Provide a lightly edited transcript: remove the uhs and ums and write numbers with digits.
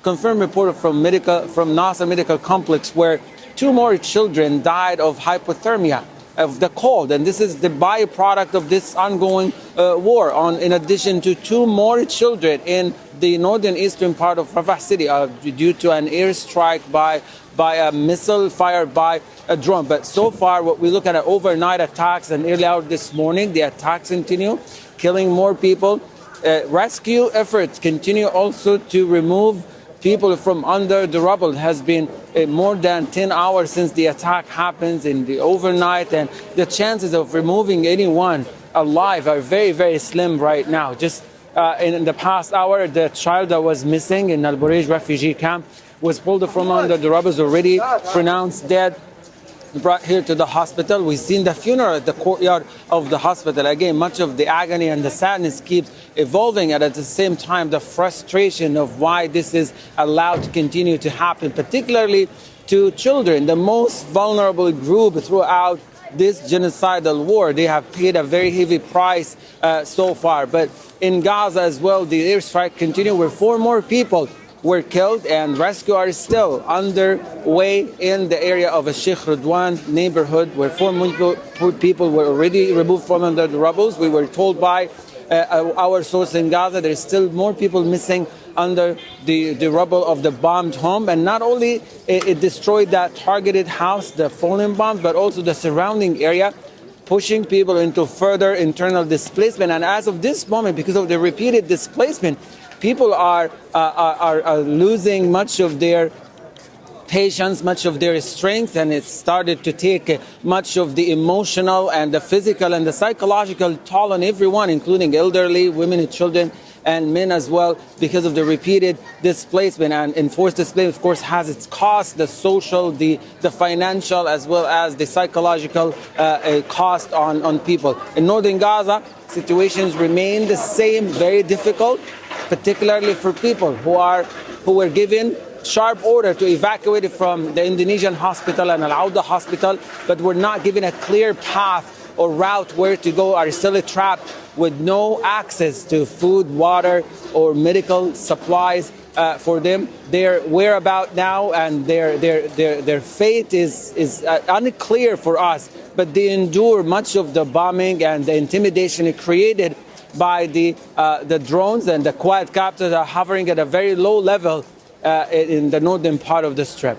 Confirmed report from Nasser Medical Complex where 2 more children died of hypothermia, of the cold, and this is the byproduct of this ongoing war. In addition to 2 more children in the northern eastern part of Rafah city due to an airstrike by a missile fired by a drone. But so far, what we look at are overnight attacks, and early out this morning, the attacks continue, killing more people. Rescue efforts continue also to remove people from under the rubble. It has been more than 10 hours since the attack happens in the overnight, and the chances of removing anyone alive are very, very slim right now. Just in the past hour, the child that was missing in Al Bureij refugee camp was pulled from under the rubble, already pronounced dead, brought here to the hospital. We've seen the funeral at the courtyard of the hospital. Again, much of the agony and the sadness keeps evolving, and at the same time, the frustration of why this is allowed to continue to happen, particularly to children, the most vulnerable group throughout this genocidal war. They have paid a very heavy price so far. But in Gaza as well, the airstrike continued where 4 more people were killed, and rescue are still underway in the area of a Sheikh Radwan neighborhood where 4 people were already removed from under the rubble. We were told by our source in Gaza there is still more people missing under the rubble of the bombed home. And not only it destroyed that targeted house, the fallen bombs, but also the surrounding area, pushing people into further internal displacement. And as of this moment, because of the repeated displacement, people are losing much of their patience, much of their strength, and it's started to take much of the emotional and the physical and the psychological toll on everyone, including elderly, women and children, and men as well, because of the repeated displacement. And enforced displacement, of course, has its cost, the social, the financial, as well as the psychological cost on people. In northern Gaza, situations remain the same, very difficult, particularly for people who were given sharp order to evacuate from the Indonesian hospital and Al Auda hospital, but were not given a clear path or route where to go, are still trapped with no access to food, water, or medical supplies for them. Their whereabouts now and their fate is unclear for us, but they endure much of the bombing and the intimidation created by the drones and the quadcopters are hovering at a very low level in the northern part of the Strip.